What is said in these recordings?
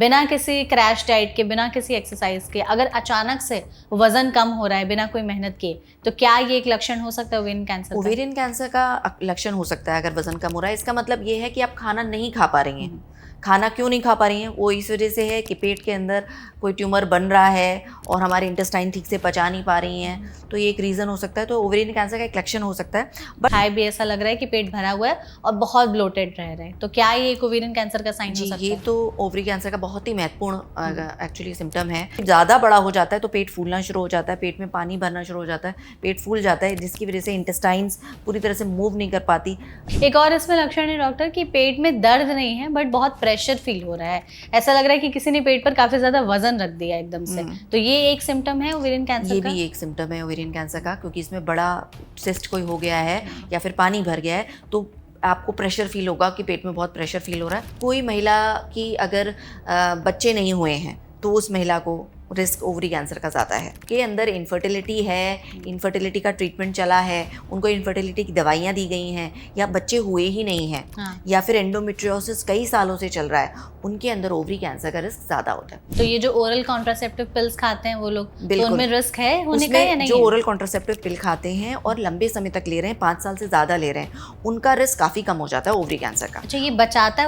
बिना किसी crash diet के, बिना किसी एक्सरसाइज के अगर अचानक से वजन कम हो रहा है बिना कोई मेहनत किए, तो क्या ये एक लक्षण हो सकता है ओवेरियन कैंसर का? ओवेरियन कैंसर का लक्षण हो सकता है अगर वजन कम हो रहा है। इसका मतलब ये है कि आप खाना नहीं खा पा रही हैं। खाना क्यों नहीं खा पा रही हैं? वो इस वजह से है कि पेट के अंदर कोई ट्यूमर बन रहा है और हमारे इंटेस्टाइन ठीक से पचा नहीं पा रही हैं, तो ये एक रीज़न हो सकता है। तो ओवेरियन कैंसर का एक लक्षण हो सकता है। बट हाई भी ऐसा लग रहा है कि पेट भरा हुआ है और बहुत ब्लोटेड रह रहे हैं, तो क्या ये एक ओवेरियन कैंसर का साइन हो सकता है? ये तो ओवरी कैंसर का बहुत ही महत्वपूर्ण एक्चुअली सिम्टम है। ज़्यादा बड़ा हो जाता है तो पेट फूलना शुरू हो जाता है, पेट में पानी भरना शुरू हो जाता है, पेट फूल जाता है, जिसकी वजह से इंटेस्टाइन्स पूरी तरह से मूव नहीं कर पाती। एक और इसमें लक्षण है डॉक्टर कि पेट में दर्द नहीं है बट बहुत प्रेशर फील हो रहा है, ऐसा लग रहा है कि किसी ने पेट पर काफी ज्यादा वजन रख दिया एकदम से, तो ये एक सिम्टम है ओवेरियन कैंसर ये का? भी एक सिम्टम है ओवेरियन कैंसर का, क्योंकि इसमें बड़ा सिस्ट कोई हो गया है या फिर पानी भर गया है, तो आपको प्रेशर फील होगा कि पेट में बहुत प्रेशर फील हो रहा है। कोई महिला की अगर बच्चे नहीं हुए हैं तो उस महिला को रिस्क ओवरी कैंसर का ज़्यादा है। के अंदर इनफर्टिलिटी है, इनफर्टिलिटी का ट्रीटमेंट चला है, उनको इनफर्टिलिटी की दवाइयाँ दी गई हैं, या बच्चे हुए ही नहीं हैं, या फिर एंडोमेट्रियोसिस कई सालों से चल रहा है, उनके अंदर ओवरी कैंसर का रिस्क ज़्यादा होता है। तो ये जो ओरल कॉन्ट्रासेप्टिव पिल्स खाते हैं वो लोग, तो उनमें रिस्क है होने का या नहीं? जो ओरल कॉन्ट्रासेप्टिव पिल खाते हैं और लंबे समय तक ले रहे हैं, 5 साल से ज़्यादा ले रहे हैं, उनका रिस्क काफ़ी कम हो जाता है ओवरी कैंसर का। अच्छा, ये बचाता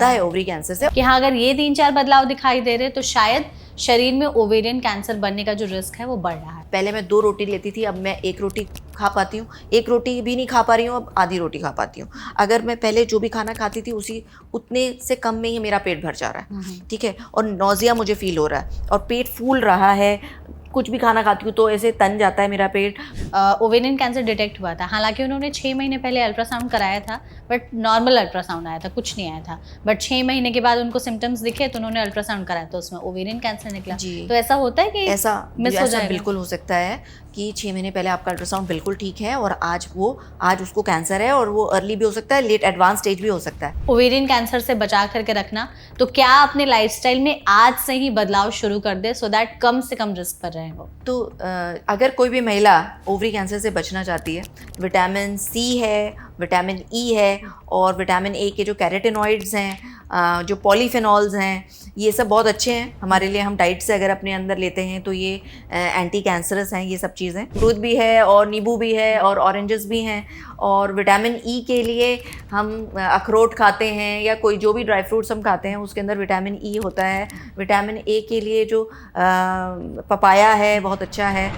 है ओवरी कैंसर से कि हाँ, अगर ये 3-4 बदलाव दिखाई दे रहे तो शायद शरीर में ओवेरियन कैंसर बनने का जो रिस्क है वो बढ़ रहा है। पहले मैं 2 रोटी लेती थी, अब मैं 1 रोटी खा पाती हूँ। 1 रोटी भी नहीं खा पा रही हूँ, अब आधी रोटी खा पाती हूँ। अगर मैं पहले जो भी खाना खाती थी उतने से कम में ही मेरा पेट भर जा रहा है, ठीक है, और नौजिया मुझे फील हो रहा है और पेट फूल रहा है। कुछ भी खाना खाती हूँ तो ऐसे तन जाता है मेरा पेट। ओवेरियन कैंसर डिटेक्ट हुआ था, हालांकि उन्होंने 6 महीने पहले अल्ट्रासाउंड कराया था, बट नॉर्मल अल्ट्रासाउंड आया था, कुछ नहीं आया था। बट 6 महीने के बाद उनको सिम्टम्स दिखे तो उन्होंने अल्ट्रासाउंड कराया तो उसमें ओवेरियन कैंसर निकला। तो ऐसा होता है कि ऐसा मिस हो जाएगा? बिल्कुल हो सकता है कि 6 महीने पहले आपका अल्ट्रासाउंड बिल्कुल ठीक है और आज उसको कैंसर है, और वो अर्ली भी हो सकता है, लेट एडवांस स्टेज भी हो सकता है। ओवेरियन कैंसर से बचा करके रखना, तो क्या अपने लाइफस्टाइल में आज से ही बदलाव शुरू कर दे सो दैट कम से कम रिस्क पर रहे हो? तो अगर कोई भी महिला ओवरी कैंसर से बचना चाहती है, विटामिन सी है, विटामिन ई है, और विटामिन ए के जो कैरोटीनॉइड्स हैं, जो पॉलीफेनॉल्स हैं, ये सब बहुत अच्छे हैं हमारे लिए। हम डाइट से अगर अपने अंदर लेते हैं तो ये एंटी कैंसरस हैं ये सब चीज़ें। दूध भी है और नींबू भी है और ऑरेंजेस भी हैं। और विटामिन ई के लिए हम अखरोट खाते हैं या कोई जो भी ड्राई फ्रूट्स हम खाते हैं उसके अंदर विटामिन ई होता है। विटामिन ए के लिए जो पपाया है बहुत अच्छा है।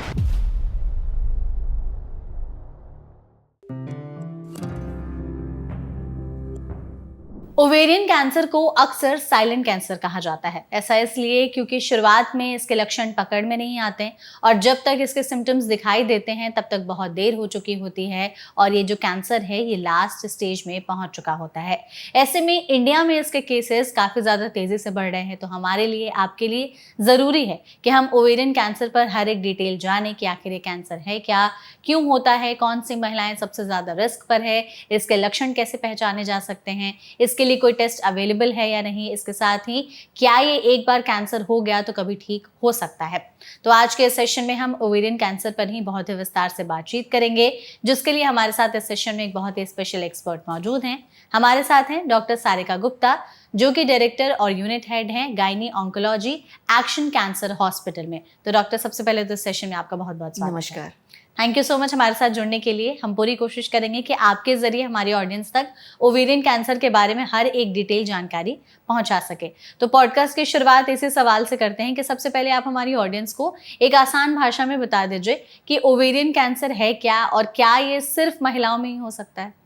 ओवेरियन कैंसर को अक्सर साइलेंट कैंसर कहा जाता है। ऐसा इसलिए क्योंकि शुरुआत में इसके लक्षण पकड़ में नहीं आते और जब तक इसके सिम्टम्स दिखाई देते हैं तब तक बहुत देर हो चुकी होती है और ये जो कैंसर है ये लास्ट स्टेज में पहुंच चुका होता है। ऐसे में इंडिया में इसके केसेस काफ़ी ज़्यादा तेज़ी से बढ़ रहे हैं, तो हमारे लिए, आपके लिए ज़रूरी है कि हम ओवेरियन कैंसर पर हर एक डिटेल जानें कि आखिर ये कैंसर है क्या, क्यों होता है, कौन सी महिलाएं सबसे ज़्यादा रिस्क पर है, इसके लक्षण कैसे पहचाने जा सकते हैं, इसके लिए कोई टेस्ट अवेलेबल है या नहीं, इसके साथ ही क्या ये एक बार कैंसर हो गया तो कभी ठीक हो सकता है। तो आज के इस सेशन में हम ओवेरियन कैंसर पर ही बहुत ही विस्तार से बातचीत करेंगे, जिसके लिए हमारे साथ इस सेशन में एक बहुत ही स्पेशल एक्सपर्ट मौजूद हैं। हमारे साथ हैं डॉक्टर सारिका गुप्ता, जो कि डायरेक्टर और यूनिट हेड हैं gynae oncology action cancer hospital में। तो डॉक्टर, सबसे पहले तो इस सेशन में आपका बहुत बहुत स्वागत है। नमस्कार। थैंक यू सो मच हमारे साथ जुड़ने के लिए। हम पूरी कोशिश करेंगे कि आपके जरिए हमारी ऑडियंस तक ओवेरियन कैंसर के बारे में हर एक डिटेल जानकारी पहुंचा सके। तो पॉडकास्ट की शुरुआत इसी सवाल से करते हैं कि सबसे पहले आप हमारी ऑडियंस को एक आसान भाषा में बता दीजिए कि ओवेरियन कैंसर है क्या और क्या ये सिर्फ महिलाओं में ही हो सकता है?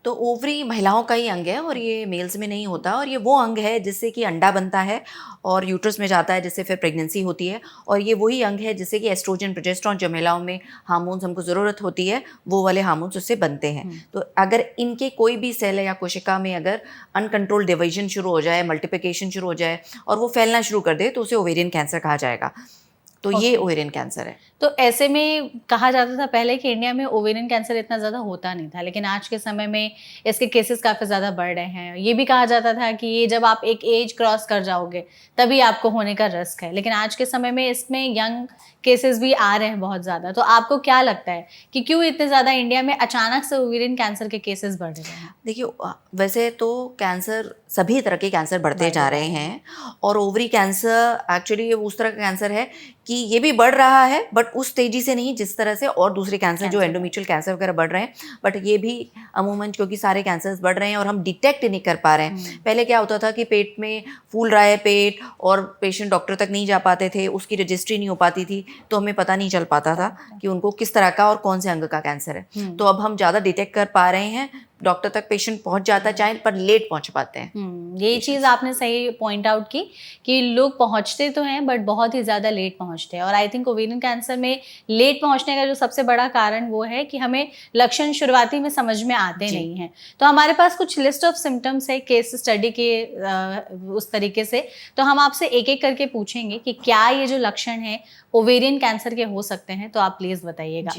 तो ओवरी महिलाओं का ही अंग है और ये मेल्स में नहीं होता, और ये वो अंग है जिससे कि अंडा बनता है और यूट्रस में जाता है, जिससे फिर प्रेगनेंसी होती है। और ये वही अंग है जिससे कि एस्ट्रोजन, प्रोजेस्टेरोन, जो महिलाओं में हार्मोन्स हमको ज़रूरत होती है वो वाले हार्मोन्स उससे बनते हैं। तो अगर इनके कोई भी सेल या कोशिका में अगर अनकंट्रोल्ड डिवीजन शुरू हो जाए, मल्टीप्लिकेशन शुरू हो जाए और वो फैलना शुरू कर दे तो उसे ओवेरियन कैंसर कहा जाएगा। तो ये ओवेरियन कैंसर है। तो ऐसे में कहा जाता था पहले कि इंडिया में ओवेरियन कैंसर इतना ज़्यादा होता नहीं था, लेकिन आज के समय में इसके केसेस काफ़ी ज़्यादा बढ़ रहे हैं। ये भी कहा जाता था कि ये जब आप एक एज क्रॉस कर जाओगे तभी आपको होने का रिस्क है, लेकिन आज के समय में इसमें यंग केसेस भी आ रहे हैं बहुत ज़्यादा। तो आपको क्या लगता है कि क्यों इतने ज़्यादा इंडिया में अचानक से ओवेरियन कैंसर के केसेस बढ़ रहे हैं? देखिए वैसे तो कैंसर, सभी तरह के कैंसर बढ़ते जा रहे हैं, और ओवरी कैंसर एक्चुअली ये उस तरह का कैंसर है कि ये भी बढ़ रहा है, बट उस तेज़ी से नहीं जिस तरह से और दूसरे कैंसर जो एंडोमेट्रियल कैंसर वगैरह बढ़ रहे हैं। बट ये भी अमूमन क्योंकि सारे कैंसर्स बढ़ रहे हैं और हम डिटेक्ट नहीं कर पा रहे हैं। पहले क्या होता था कि पेट में फूल रहा है पेट, और पेशेंट डॉक्टर तक नहीं जा पाते थे, उसकी रजिस्ट्री नहीं हो पाती थी, तो हमें पता नहीं चल पाता था कि उनको किस तरह का और कौन से अंग का कैंसर है। तो अब हम ज़्यादा डिटेक्ट कर पा रहे हैं, डॉक्टर तक पेशेंट पहुंच जाता है चाहे, पर लेट पहुंच पाते हैं। ये चीज़ आपने सही पॉइंट आउट की कि लोग पहुंचते तो हैं बट बहुत ही ज़्यादा लेट पहुंचते हैं। और आई थिंक ओवेरियन कैंसर में लेट पहुंचने का जो सबसे बड़ा कारण वो है कि हमें लक्षण शुरुआती में समझ में आते नहीं हैं। तो हमारे पास कुछ लिस्ट ऑफ सिम्टम्स है केस स्टडी के उस तरीके से, तो हम आपसे एक एक करके पूछेंगे कि क्या ये जो लक्षण है ओवेरियन कैंसर के हो सकते हैं, तो आप प्लीज़ बताइएगा।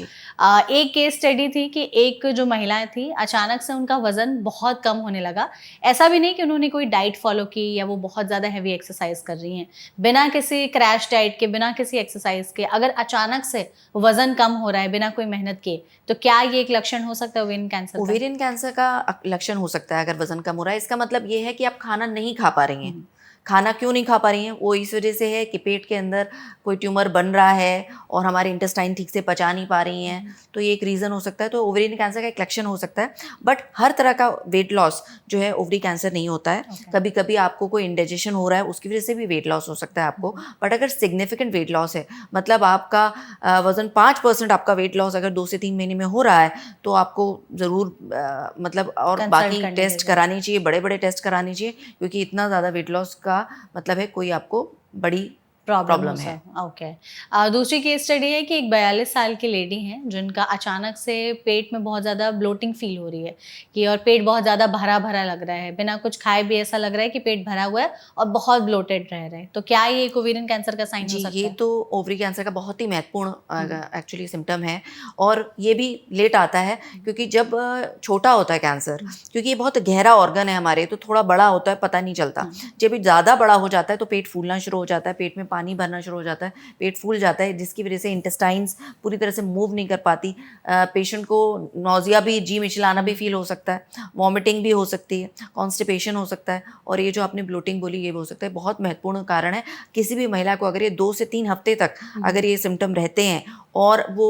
एक केस स्टडी थी कि एक जो महिलाएं थी अचानक से उनका वजन बहुत कम होने लगा। ऐसा भी नहीं कि उन्होंने कोई डाइट फॉलो की या वो बहुत ज़्यादा हैवी एक्सरसाइज कर रही हैं, बिना किसी क्रैश डाइट के, बिना किसी एक्सरसाइज के अगर अचानक से वजन कम हो रहा है बिना कोई मेहनत के, तो क्या ये एक लक्षण हो सकता है ओवेरियन कैंसर का? ओवेरियन कैंसर का लक्षण हो सकता है अगर वजन कम हो रहा है। इसका मतलब ये है कि आप खाना नहीं खा पा रही हैं। खाना क्यों नहीं खा पा रही हैं? वो इस वजह से है कि पेट के अंदर कोई ट्यूमर बन रहा है और हमारे इंटेस्टाइन ठीक से पचा नहीं पा रही हैं, तो ये एक रीज़न हो सकता है। तो ओवेरियन कैंसर का एक लक्षण हो सकता है। बट हर तरह का वेट लॉस जो है ओवरी कैंसर नहीं होता है। कभी कभी आपको कोई इंडाइजेशन हो रहा है, उसकी वजह से भी वेट लॉस हो सकता है आपको। बट अगर सिग्निफिकेंट वेट लॉस है, मतलब आपका वज़न 5% आपका वेट लॉस अगर 2 से 3 महीने में हो रहा है, तो आपको ज़रूर मतलब और बाकी टेस्ट करानी चाहिए, बड़े बड़े टेस्ट कराने चाहिए, क्योंकि इतना ज़्यादा वेट लॉस का मतलब है कोई आपको बड़ी प्रॉब्लम है। ओके। दूसरी केस स्टडी है कि एक 42 साल की लेडी हैं जिनका अचानक से पेट में बहुत ज़्यादा ब्लोटिंग फील हो रही है कि, और पेट बहुत ज़्यादा भरा भरा लग रहा है, बिना कुछ खाए भी ऐसा लग रहा है कि पेट भरा हुआ है और बहुत ब्लोटेड रह रहे हैं। तो क्या ये एक ओवेरियन कैंसर का साइन हो सकता है? ये तो ओवरी कैंसर का बहुत ही महत्वपूर्ण एक्चुअली सिम्टम है, और ये भी लेट आता है क्योंकि जब छोटा होता है कैंसर, क्योंकि ये बहुत गहरा ऑर्गन है हमारे, तो थोड़ा बड़ा होता है पता नहीं चलता। जब ये ज़्यादा बड़ा हो जाता है तो पेट फूलना शुरू हो जाता है, पेट में पानी भरना शुरू हो जाता है, पेट फूल जाता है, जिसकी वजह से इंटेस्टाइन्स पूरी तरह से मूव नहीं कर पाती। पेशेंट को नौजिया भी, जी मिचलाना भी फील हो सकता है, वॉमिटिंग भी हो सकती है, कॉन्स्टिपेशन हो सकता है, और ये जो आपने ब्लोटिंग बोली ये भी हो सकता है। बहुत महत्वपूर्ण कारण है। किसी भी महिला को अगर ये 2 से 3 हफ्ते तक अगर ये सिम्टम रहते हैं और वो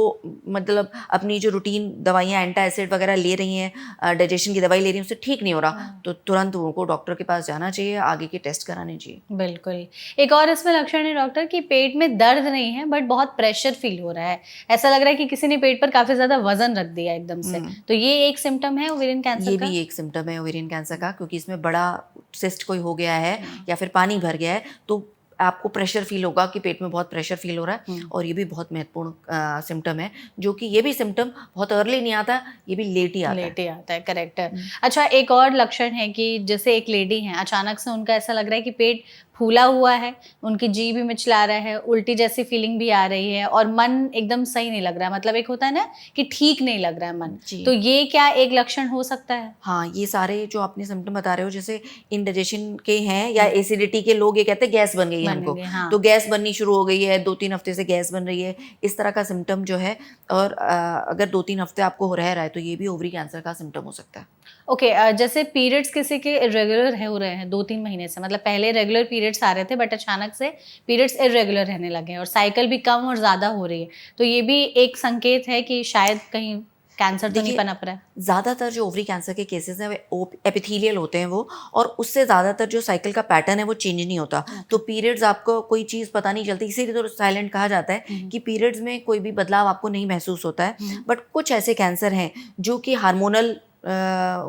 मतलब अपनी जो रूटीन दवाइयाँ एंटासिड वगैरह ले रही हैं, डाइजेशन की दवाई ले रही हैं, उससे ठीक नहीं हो रहा, तो तुरंत उनको डॉक्टर के पास जाना चाहिए, आगे के टेस्ट कराने चाहिए। बिल्कुल। एक और इसमें लक्षण है डॉक्टर कि पेट में दर्द नहीं है बट बहुत प्रेशर फील हो रहा है, ऐसा लग रहा है कि किसी ने पेट पर काफी ज्यादा वजन रख दिया एकदम से। तो ये एक सिम्टम है ओवेरियन कैंसर ये का? भी एक सिम्टम है ओवेरियन कैंसर का, क्योंकि इसमें बड़ा सिस्ट कोई हो गया है या फिर पानी भर गया है, तो आपको प्रेशर फील होगा कि पेट में बहुत प्रेशर फील हो रहा है, और ये भी बहुत महत्वपूर्ण सिम्टम है, जो कि ये भी सिम्टम बहुत अर्ली नहीं आता, ये भी लेट ही आता है। करेक्ट है। अच्छा, एक और लक्षण है कि जैसे एक लेडी है अचानक से उनका ऐसा लग रहा है कि पेट फूला हुआ है, उनकी जी भी मिचला रहा है, उल्टी जैसी फीलिंग भी आ रही है और मन एकदम सही नहीं लग रहा है, मतलब एक होता है ना कि ठीक नहीं लग रहा है मन, तो ये क्या एक लक्षण हो सकता है? हाँ, ये सारे जो आपने सिम्टम बता रहे हो, जैसे इंडाइजेशन के हैं या एसिडिटी के, लोग ये कहते हैं गैस बन गई है हमको, तो गैस बननी शुरू हो गई है, 2-3 हफ्ते से गैस बन रही है, इस तरह का सिम्टम जो है, और अगर 2-3 हफ्ते आपको रह रहा है तो ये भी ओवरी कैंसर का सिम्टम हो सकता है। ओके। जैसे पीरियड्स किसी के इरेगुलर हो रहे हैं 2-3 महीने से, मतलब पहले रेगुलर पीरियड्स आ रहे थे बट अचानक से पीरियड्स इरेगुलर रहने लगे हैं और साइकिल भी कम और ज़्यादा हो रही है, तो ये भी एक संकेत है कि शायद कहीं कैंसर तो नहीं पनप रहा है। ज़्यादातर जो ओवरी कैंसर के केसेस हैं वो एपिथेलियल होते हैं वो, और उससे ज़्यादातर जो साइकिल का पैटर्न है वो चेंज नहीं होता, तो पीरियड्स आपको कोई चीज़ पता नहीं चलती, इसीलिए तो साइलेंट कहा जाता है कि पीरियड्स में कोई भी बदलाव आपको नहीं महसूस होता है। बट कुछ ऐसे कैंसर हैं जो कि हार्मोनल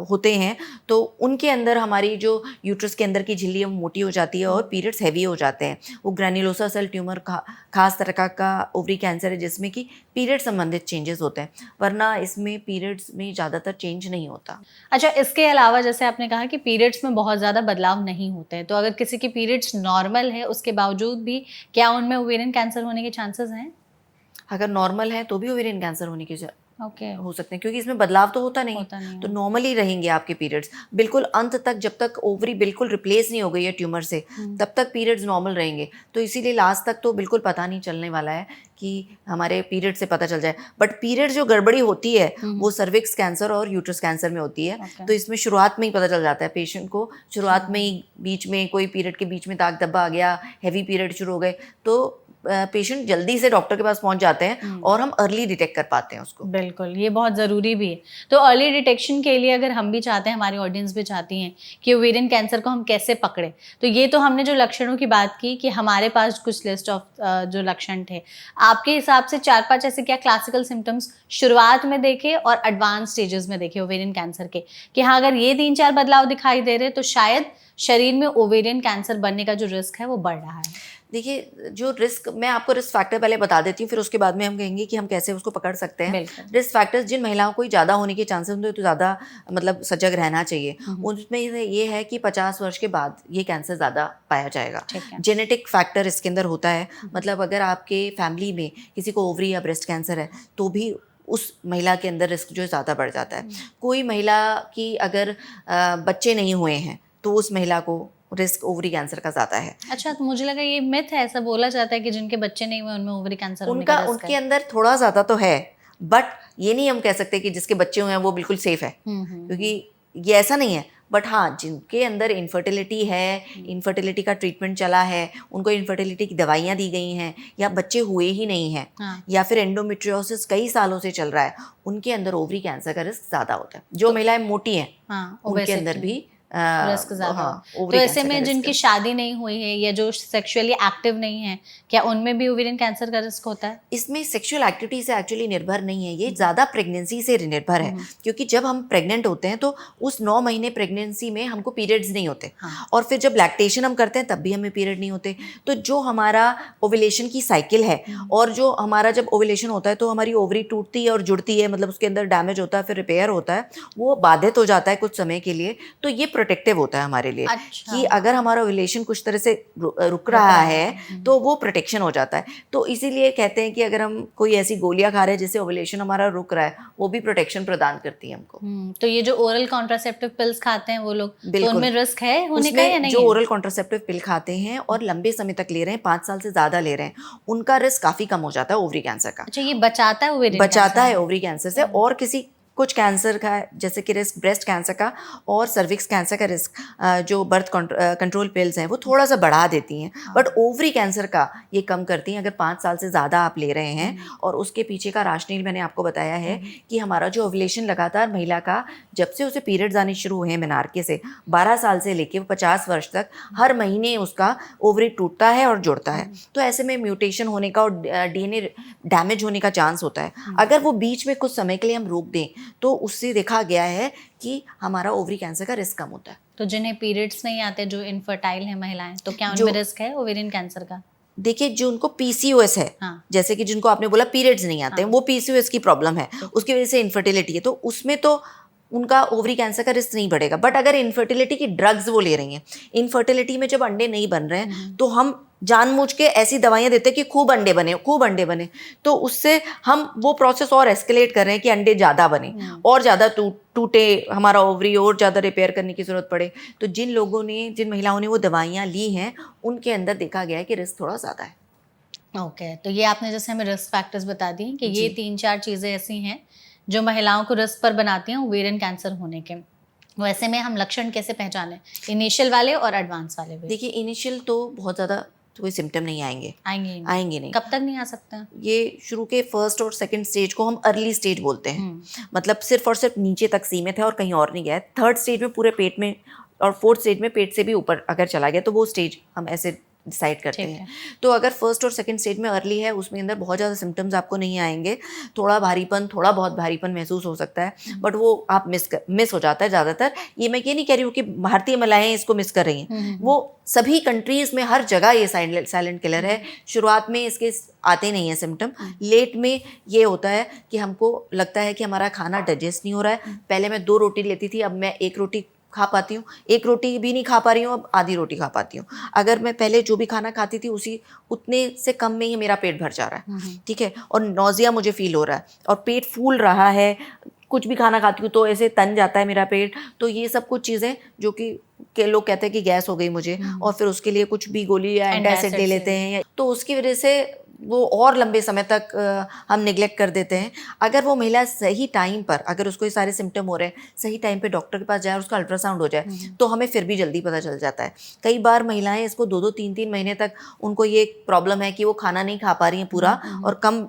होते हैं, तो उनके अंदर हमारी जो यूट्रस के अंदर की झिल्ली है वो मोटी हो जाती है और पीरियड्स हैवी हो जाते हैं। वो ग्रैन्युलोसा सेल ट्यूमर खास तरह का ओवरी कैंसर है जिसमें कि पीरियड संबंधित चेंजेस होते हैं, वरना इसमें पीरियड्स में ज़्यादातर चेंज नहीं होता। अच्छा, इसके अलावा जैसे आपने कहा कि पीरियड्स में बहुत ज़्यादा बदलाव नहीं होते हैं, तो अगर किसी की पीरियड्स नॉर्मल है उसके बावजूद भी क्या उनमें ओवेरियन कैंसर होने के चांसेस हैं? अगर नॉर्मल है तो भी ओवेरियन कैंसर होने की ओके हो सकते हैं, क्योंकि इसमें बदलाव तो होता नहीं, तो नॉर्मली रहेंगे आपके पीरियड्स बिल्कुल अंत तक, जब तक ओवरी बिल्कुल रिप्लेस नहीं हो गई है ट्यूमर से तब तक पीरियड्स नॉर्मल रहेंगे। तो इसीलिए लास्ट तक तो बिल्कुल पता नहीं चलने वाला है कि हमारे पीरियड से पता चल जाए। बट पीरियड जो गड़बड़ी होती है वो सर्विक्स कैंसर और यूट्रस कैंसर में होती है। तो इसमें शुरुआत में ही पता चल जाता है पेशेंट को, शुरुआत में ही बीच में कोई पीरियड के बीच में दाग धब्बा आ गया, हैवी पीरियड शुरू हो गए, तो पेशेंट जल्दी से डॉक्टर के पास पहुंच जाते हैं और हम अर्ली डिटेक्ट कर पाते हैं उसको। बिल्कुल, ये बहुत ज़रूरी भी है। तो अर्ली डिटेक्शन के लिए अगर हम भी चाहते हैं, हमारी ऑडियंस भी चाहती हैं कि ओवेरियन कैंसर को हम कैसे पकड़ें, तो ये तो हमने जो लक्षणों की बात की कि हमारे पास कुछ लिस्ट ऑफ जो लक्षण थे, आपके हिसाब से 4-5 ऐसे क्या क्लासिकल सिम्टम्स शुरुआत में देखे और एडवांस स्टेजेस में देखे ओवेरियन कैंसर के, कि हाँ अगर ये 3-4 बदलाव दिखाई दे रहे तो शायद शरीर में ओवेरियन कैंसर बनने का जो रिस्क है वो बढ़ रहा है? देखिए, जो रिस्क, मैं आपको रिस्क फैक्टर पहले बता देती हूँ, फिर उसके बाद में हम कहेंगे कि हम कैसे उसको पकड़ सकते हैं। रिस्क फैक्टर्स, जिन महिलाओं को ज़्यादा होने के चांसेस होते हैं तो ज़्यादा मतलब सजग रहना चाहिए, उसमें ये है कि 50 वर्ष के बाद ये कैंसर ज़्यादा पाया जाएगा। जेनेटिक फैक्टर इसके अंदर होता है, मतलब अगर आपके फैमिली में किसी को ओवरी या ब्रेस्ट कैंसर है तो भी उस महिला के अंदर रिस्क जो है ज़्यादा बढ़ जाता है। कोई महिला की अगर बच्चे नहीं हुए हैं तो उस महिला को रिस्क ओवरी कैंसर का ज़्यादा है। अच्छा, तो मुझे लगा ये मिथ है, ऐसा बोला जाता है कि जिनके बच्चे नहीं हुए उनमें ओवरी कैंसर होने का रिस्क उनके अंदर थोड़ा ज़्यादा तो है, बट ये नहीं हम कह सकते कि जिसके बच्चे हुए हैं वो बिल्कुल सेफ है, क्योंकि ये ऐसा नहीं है। बट हाँ, जिनके अंदर इनफर्टिलिटी है, इनफर्टिलिटी का ट्रीटमेंट चला है, उनको इनफर्टिलिटी की दवाइयाँ दी गई हैं, या बच्चे हुए ही नहीं हैं, या फिर एंडोमेट्रियोसिस कई सालों से चल रहा है, उनके अंदर ओवरी कैंसर का रिस्क ज़्यादा होता है। जो महिलाएं मोटी हैं उनके अंदर भी रिस्क ज्यादा। तो ऐसे में जिनकी शादी नहीं हुई है या जो सेक्सुअली एक्टिव नहीं है, क्या उनमें भी ओवेरियन कैंसर का रिस्क होता है? इसमें सेक्सुअल एक्टिविटी से एक्चुअली निर्भर नहीं है, ये ज़्यादा प्रेगनेंसी से निर्भर है। क्योंकि जब हम प्रेग्नेंट होते हैं तो उस 9 महीने प्रेगनेंसी में हमको पीरियड्स नहीं होते, और फिर जब लैक्टेशन हम करते हैं तब भी हमें पीरियड नहीं होते। तो जो हमारा ओवुलेशन की साइकिल है, और जो हमारा जब ओवुलेशन होता है तो हमारी ओवरी टूटती है और जुड़ती है, मतलब उसके अंदर डैमेज होता है, फिर रिपेयर होता है, वो बाधित हो जाता है कुछ समय के लिए। तो ये प्रोटेक्टिव होता है हमारे लिए। अच्छा। कि अगर हमारा ओवुलेशन कुछ तरह से रुक रहा है तो वो प्रोटेक्शन हो जाता है। तो इसीलिए कहते हैं कि अगर हम कोई ऐसी गोलियां खा रहे हैं जिससे ओवुलेशन हमारा रुक रहा है, वो भी प्रोटेक्शन प्रदान करती है हमको। तो ये जो ओरल कॉन्ट्रासेप्टिव पिल्स खाते हैं वो लोग, तो उनमें रिस्क है होने का या नहीं? जो ओरल कॉन्ट्रासेप्टिव पिल खाते हैं और लंबे समय तक ले रहे हैं, 5 साल से ज्यादा ले रहे हैं, उनका रिस्क काफी कम हो जाता है ओवरी कैंसर का। अच्छा, ये बचाता है ओवरी कैंसर से। और किसी कुछ कैंसर का, जैसे कि रिस्क ब्रेस्ट कैंसर का और सर्विक्स कैंसर का रिस्क, जो बर्थ कंट्रोल पिल्स हैं वो थोड़ा सा बढ़ा देती हैं, बट ओवरी कैंसर का ये कम करती हैं। अगर 5 साल से ज़्यादा आप ले रहे हैं, और उसके पीछे का राशनील मैंने आपको बताया है कि हमारा जो ओवुलेशन लगातार महिला का, जब से उसे पीरियड्स आने शुरू हुए हैं मेनार्के से 12 साल से लेके 50 वर्ष तक, हर महीने उसका ओवरी टूटता है और जुड़ता है। तो ऐसे में म्यूटेशन होने का और DNA डैमेज होने का चांस होता है। अगर वो बीच में कुछ समय के लिए हम रोक दें तो उससे देखा गया है कि हमारा ओवरी कैंसर का रिस्क कम होता है। तो जिन्हें पीरियड्स नहीं आते, जो इनफर्टाइल हैं महिलाएं, तो क्या उनमें रिस्क है ओवेरियन कैंसर का? देखिए, जो उनको PCOS है, जैसे कि जिनको आपने बोला पीरियड्स नहीं आते हैं, वो PCOS की प्रॉब्लम है, उसकी वजह से इनफर्टिलिटी है, तो उसमें तो उनका ओवरी कैंसर का रिस्क नहीं बढ़ेगा। बट अगर इनफर्टिलिटी की ड्रग्स वो ले रही हैं, इनफर्टिलिटी में जब अंडे नहीं बन रहे हैं तो हम जानबूझ के ऐसी दवाइयाँ देते हैं कि खूब अंडे बने, तो उससे हम वो प्रोसेस और एस्केलेट कर रहे हैं कि अंडे ज़्यादा बने और ज़्यादा टूटे, हमारा ओवरी और ज़्यादा रिपेयर करने की ज़रूरत पड़े। तो जिन महिलाओं ने वो दवाइयाँ ली हैं, उनके अंदर देखा गया है कि रिस्क थोड़ा ज़्यादा है। ओके, तो ये आपने जैसे हमें रिस्क फैक्टर्स बता दिए कि ये 3-4 चीज़ें ऐसी हैं जो महिलाओं को रिस्क पर बनाती हैं ओवेरियन कैंसर होने के। वैसे में हम लक्षण कैसे पहचानें, इनिशियल वाले और एडवांस वाले भी? देखिए, इनिशियल तो बहुत ज़्यादा तो कोई सिम्टम नहीं आएंगे नहीं। कब तक नहीं आ सकता? ये शुरू के फर्स्ट और सेकंड स्टेज को हम अर्ली स्टेज बोलते हैं। मतलब सिर्फ और सिर्फ नीचे तक सीमित है और कहीं और नहीं गया है। थर्ड स्टेज में पूरे पेट में, और फोर्थ स्टेज में पेट से भी ऊपर अगर चला गया तो वो स्टेज हम ऐसे डिसाइड करते हैं। तो अगर फर्स्ट और सेकंड स्टेज में अर्ली है, उसमें अंदर बहुत ज़्यादा सिम्टम्स आपको नहीं आएंगे। थोड़ा बहुत भारीपन महसूस हो सकता है, बट वो आप मिस हो जाता है ज़्यादातर। ये मैं ये नहीं कह रही हूँ कि भारतीय महिलाएं इसको मिस कर रही हैं, वो सभी कंट्रीज़ में हर जगह ये साइलेंट किलर है। शुरुआत में इसके आते नहीं है सिम्टम, लेट में ये होता है कि हमको लगता है कि हमारा खाना डाइजेस्ट नहीं हो रहा है। पहले मैं 2 रोटी लेती थी, अब मैं 1 रोटी खा पाती हूँ, एक रोटी भी नहीं खा पा रही हूँ, अब आधी रोटी खा पाती हूँ। अगर मैं पहले जो भी खाना खाती थी उसी उतने से कम में ही मेरा पेट भर जा रहा है, ठीक है, और नौजिया मुझे फील हो रहा है और पेट फूल रहा है, कुछ भी खाना खाती हूँ तो ऐसे तन जाता है मेरा पेट। तो ये सब कुछ चीज़ें जो कि के लोग कहते हैं कि गैस हो गई मुझे, और फिर उसके लिए कुछ भी गोली या एंटासिड ले लेते हैं, तो उसकी वजह से वो और लंबे समय तक हम निगलेक्ट कर देते हैं। अगर वो महिला सही टाइम पर, अगर उसको ये सारे सिम्टम हो रहे हैं, सही टाइम पे डॉक्टर के पास जाए और उसका अल्ट्रासाउंड हो जाए तो हमें फिर भी जल्दी पता चल जाता है। कई बार महिलाएं इसको 2-2 3-3 महीने तक उनको ये प्रॉब्लम है कि वो खाना नहीं खा पा रही हैं पूरा और कम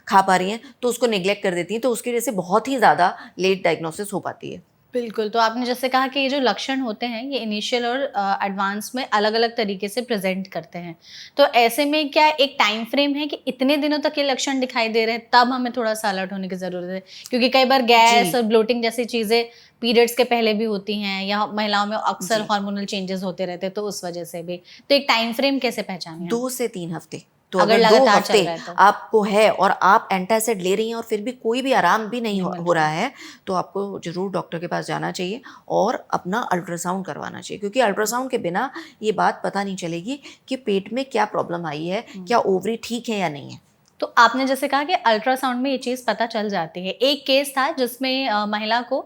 खा पा रही हैं, तो उसको निगलेक्ट कर देती हैं, तो उसकी वजह से बहुत ही ज़्यादा लेट डायग्नोसिस हो पाती है। बिल्कुल, तो आपने जैसे कहा कि ये जो लक्षण होते हैं ये इनिशियल और एडवांस में अलग-अलग तरीके से प्रेज़ेंट करते हैं। तो ऐसे में क्या एक टाइम फ्रेम है कि इतने दिनों तक ये लक्षण दिखाई दे रहे हैं तब हमें थोड़ा-सा अलर्ट होने की ज़रूरत है? क्योंकि कई बार गैस और ब्लोटिंग जैसी चीज़ें पीरियड्स के पहले भी होती हैं या महिलाओं में अक्सर हार्मोनल चेंजेस होते रहते हैं, तो उस वजह से भी। तो एक टाइम फ्रेम कैसे पहचानें हम? 2 से 3 हफ्ते। तो अगर अगर 2 लगातार चल हफ्ते रहा है तो? आपको है और आप एंटासिड ले रही हैं और फिर भी कोई भी आराम भी नहीं हो रहा है, तो आपको ज़रूर डॉक्टर के पास जाना चाहिए और अपना अल्ट्रासाउंड करवाना चाहिए, क्योंकि अल्ट्रासाउंड के बिना ये बात पता नहीं चलेगी कि पेट में क्या प्रॉब्लम आई है, क्या ओवरी ठीक है या नहीं है। तो आपने जैसे कहा कि अल्ट्रासाउंड में ये चीज़ पता चल जाती है। एक केस था जिसमें महिला को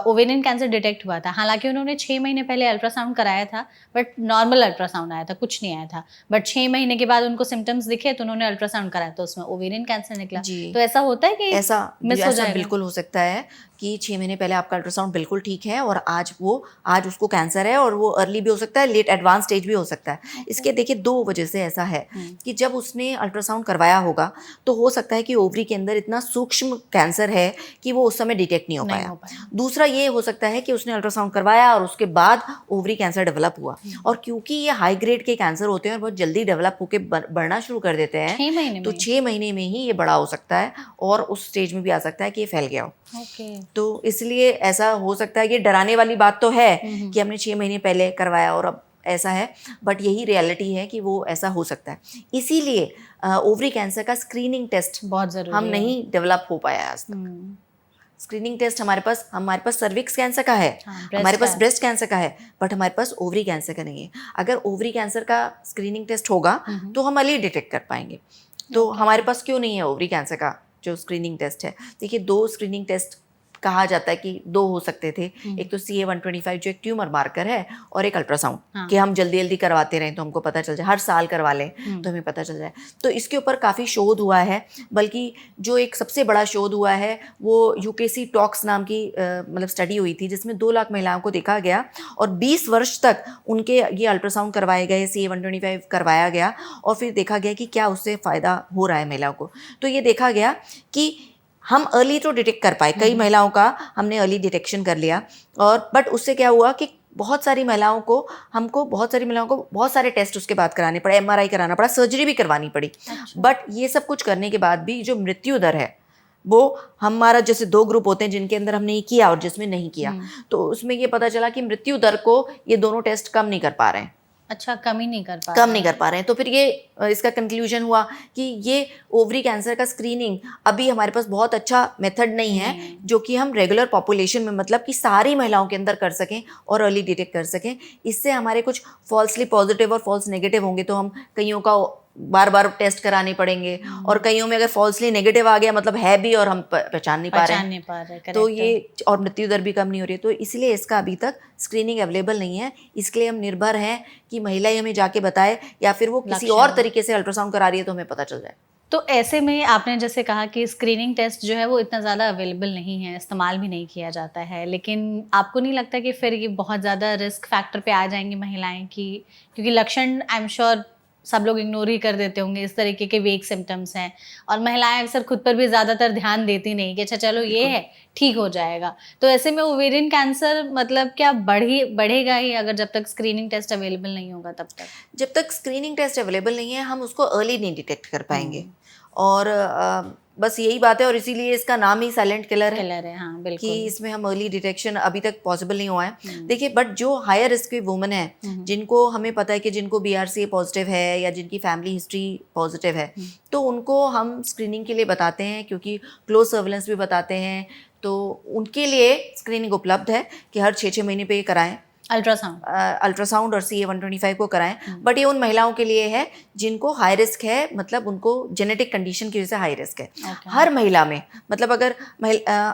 ओवेरियन कैंसर डिटेक्ट हुआ था। हालाँकि उन्होंने 6 महीने पहले अल्ट्रासाउंड कराया था, बट नॉर्मल अल्ट्रासाउंड आया था, कुछ नहीं आया था। बट 6 महीने के बाद उनको सिम्पटम्स दिखे तो उन्होंने अल्ट्रासाउंड कराया तो उसमें ओवेरियन कैंसर निकला। जी। तो ऐसा होता है कि मिस हो जाएगा? बिल्कुल हो सकता है कि 6 महीने पहले आपका अल्ट्रासाउंड बिल्कुल ठीक है और आज उसको कैंसर है, और वो अर्ली भी हो सकता है, लेट एडवांस स्टेज भी हो सकता है। इसके देखिए 2 वजह से ऐसा है कि जब उसने अल्ट्रासाउंड करवाया होगा तो हो सकता है कि ओवरी के अंदर इतना सूक्ष्म कैंसर है कि वो उस समय डिटेक्ट नहीं हो पाया। दूसरा ये हो सकता है कि उसने अल्ट्रासाउंड करवाया और उसके बाद ओवरी कैंसर डेवलप हुआ, और क्योंकि ये हाई ग्रेड के कैंसर होते हैं और बहुत जल्दी डेवलप होकर बढ़ना शुरू कर देते हैं, 6 महीने तो में? 6 महीने में ही ये बड़ा हो सकता है और उस स्टेज में भी आ सकता है कि ये फैल गया हो। तो इसलिए ऐसा हो सकता है। ये डराने वाली बात तो है कि हमने 6 महीने पहले करवाया और अब ऐसा है, बट यही रियलिटी है कि वो ऐसा हो सकता है। इसीलिए ओवरी कैंसर का स्क्रीनिंग टेस्ट बहुत ज़रूरी हम है। नहीं डेवलप हो पाया आज तक। स्क्रीनिंग टेस्ट हमारे पास सर्विक्स कैंसर का है, हमारे पास ब्रेस्ट कैंसर का है, बट हमारे पास ओवरी कैंसर का नहीं है। अगर ओवरी कैंसर का स्क्रीनिंग टेस्ट होगा तो हम अर्ली डिटेक्ट कर पाएंगे। तो हमारे पास क्यों नहीं है ओवरी कैंसर का जो स्क्रीनिंग टेस्ट है? देखिए 2 स्क्रीनिंग टेस्ट कहा जाता है कि 2 हो सकते थे। एक तो CA-125 जो एक ट्यूमर मार्कर है, और एक अल्ट्रासाउंड कि हम जल्दी जल्दी करवाते रहें तो हमको पता चल जाए, हर साल करवा लें तो हमें पता चल जाए। तो इसके ऊपर काफ़ी शोध हुआ है, बल्कि जो एक सबसे बड़ा शोध हुआ है वो UKC टॉक्स नाम की मतलब स्टडी हुई थी, जिसमें 2 लाख महिलाओं को देखा गया और 20 वर्ष तक उनके ये अल्ट्रासाउंड करवाए गए, CA-125 करवाया गया, और फिर देखा गया कि क्या उससे फ़ायदा हो रहा है महिलाओं को। तो ये देखा गया कि हम अर्ली तो डिटेक्ट कर पाए, कई महिलाओं का हमने अर्ली डिटेक्शन कर लिया, और बट उससे क्या हुआ कि बहुत सारी महिलाओं को बहुत सारे टेस्ट उसके बाद कराने पड़े, MRI कराना पड़ा, सर्जरी भी करवानी पड़ी। बट ये सब कुछ करने के बाद भी जो मृत्यु दर है वो, हमारा जैसे 2 ग्रुप होते हैं जिनके अंदर हमने ये किया और जिसमें नहीं किया, तो उसमें ये पता चला कि मृत्यु दर को ये दोनों टेस्ट कम नहीं कर पा रहे हैं। अच्छा, कम नहीं कर पा रहे हैं। तो फिर ये इसका कंक्लूजन हुआ कि ये ओवरी कैंसर का स्क्रीनिंग अभी हमारे पास बहुत अच्छा मेथड नहीं है जो कि हम रेगुलर पॉपुलेशन में, मतलब कि सारी महिलाओं के अंदर कर सकें और अर्ली डिटेक्ट कर सकें। इससे हमारे कुछ फॉल्सली पॉजिटिव और फॉल्स नेगेटिव होंगे, तो हम कईयों का बार बार टेस्ट कराने पड़ेंगे, और कईयों में अगर फॉल्सली नेगेटिव आ गया मतलब है भी और हम पहचान नहीं पा रहे, तो ये, और मृत्यु दर भी कम नहीं हो रही है। तो इसलिए इसका अभी तक स्क्रीनिंग अवेलेबल नहीं है। इसके लिए हम निर्भर हैं कि महिला ही हमें जाके बताए, या फिर वो किसी और तरीके से अल्ट्रासाउंड करा रही है तो हमें पता चल जाए। तो ऐसे में आपने जैसे कहा कि स्क्रीनिंग टेस्ट जो है वो इतना ज़्यादा अवेलेबल नहीं है, इस्तेमाल भी नहीं किया जाता है, लेकिन आपको नहीं लगता कि फिर ये बहुत ज़्यादा रिस्क फैक्टर पे आ जाएंगी महिलाएं की? क्योंकि लक्षण आई एम श्योर सब लोग इग्नोर ही कर देते होंगे, इस तरीके के वेग सिम्टम्स हैं, और महिलाएं अक्सर खुद पर भी ज़्यादातर ध्यान देती नहीं कि अच्छा चलो ये है, ठीक हो जाएगा। तो ऐसे में ओवेरियन कैंसर मतलब क्या बढ़ेगा ही अगर जब तक स्क्रीनिंग टेस्ट अवेलेबल नहीं होगा तब तक? जब तक स्क्रीनिंग टेस्ट अवेलेबल नहीं है हम उसको अर्ली नहीं डिटेक्ट कर पाएंगे, और बस यही बात है, और इसीलिए इसका नाम ही साइलेंट किलर है। हाँ, बिल्कुल। कि इसमें हम अर्ली डिटेक्शन अभी तक पॉसिबल नहीं हुआ है। देखिए, बट जो हायर रिस्क की वुमेन है, जिनको हमें पता है कि जिनको BRCA पॉजिटिव है या जिनकी फैमिली हिस्ट्री पॉजिटिव है, तो उनको हम स्क्रीनिंग के लिए बताते हैं, क्योंकि क्लोज सर्वेलेंस भी बताते हैं, तो उनके लिए स्क्रीनिंग उपलब्ध है कि हर 6-6 महीने पे ये कराएं, अल्ट्रासाउंड और CA-125 को कराएं। बट ये उन महिलाओं के लिए है जिनको हाई रिस्क है, मतलब उनको जेनेटिक कंडीशन की वजह से हाई रिस्क है। हर महिला में, मतलब अगर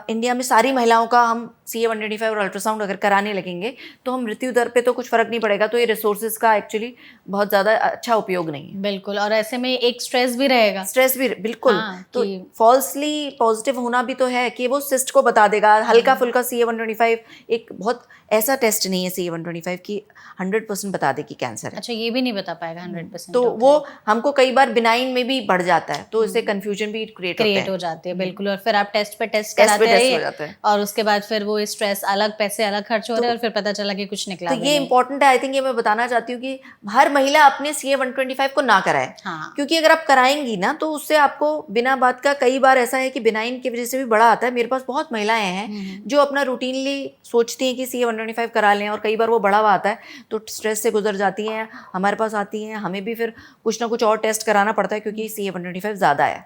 इंडिया में सारी महिलाओं का हम CA-125 और अल्ट्रासाउंड अगर कराने लगेंगे तो हम मृत्यु दर पे तो कुछ फर्क नहीं पड़ेगा। तो ये रिसोर्सेज का एक्चुअली बहुत ज़्यादा अच्छा उपयोग नहीं है। बिल्कुल, और ऐसे में एक स्ट्रेस भी रहेगा। स्ट्रेस भी बिल्कुल। तो फॉल्सली पॉजिटिव होना भी तो है कि वो सिस्ट को बता देगा। हल्का फुल्का CA-125 एक बहुत ऐसा टेस्ट नहीं है CA-125 की 100% बता दे कि कैंसर है। अच्छा, ये भी नहीं बता पाएगा 100%? तो वो हमको कई बार बिनाइन में भी बढ़ जाता है, तो इससे कंफ्यूजन भी क्रिएट हो जाती है। बिल्कुल, और फिर आप टेस्ट पे टेस्ट कराते रहिए और उसके बाद फिर वो स्ट्रेस अलग, पैसे अलग खर्च हो रहे हैं और फिर पता चला कि कुछ निकला। तो ये इंपॉर्टेंट है। आई थिंक ये मैं बताना चाहती हूँ कि हर महिला अपने CA-125 को ना कराए। क्योंकि अगर आप कराएंगी ना तो उससे आपको बिना बात का, कई बार ऐसा है कि बिनाइन की वजह से भी बड़ा आता है। मेरे पास बहुत महिलाएं हैं जो अपना रूटीनली सोचती हैं कि CA-125 करा लें और कई बार वो बड़ा हुआ आता है तो स्ट्रेस से गुजर जाती हैं, हमारे पास आती हैं, हमें भी फिर कुछ ना कुछ और टेस्ट कराना पड़ता है क्योंकि CA-125 ज़्यादा है।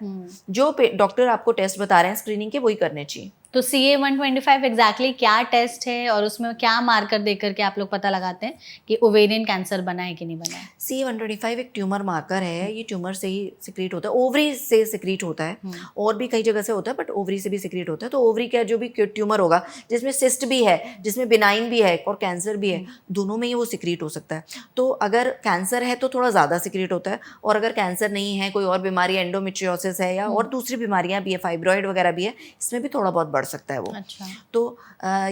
जो डॉक्टर आपको टेस्ट बता रहे हैं स्क्रीनिंग के, वही करने चाहिए। तो CA-125 एग्जैक्टली क्या टेस्ट है और उसमें क्या मार्कर देख करके आप लोग पता लगाते हैं कि ओवेरियन कैंसर बना है कि नहीं बना है? CA-125 एक ट्यूमर मार्कर है। ये ट्यूमर से ही सिक्रीट होता है, ओवरी से सिक्रीट होता है, और भी कई जगह से होता है बट ओवरी से भी सिक्रीट होता है। तो ओवरी का जो भी ट्यूमर होगा जिसमें सिस्ट भी है, जिसमें बिनाइन भी है और कैंसर भी है, दोनों में ही वो सिक्रीट हो सकता है। तो अगर कैंसर है तो थोड़ा ज़्यादा सिक्रीट होता है, और अगर कैंसर नहीं है, कोई और बीमारी, एंडोमेट्रियोसिस है या और दूसरी बीमारियाँ भी है, फाइब्रॉइड वगैरह भी है, इसमें भी थोड़ा बहुत बढ़ सकता है वो। अच्छा। तो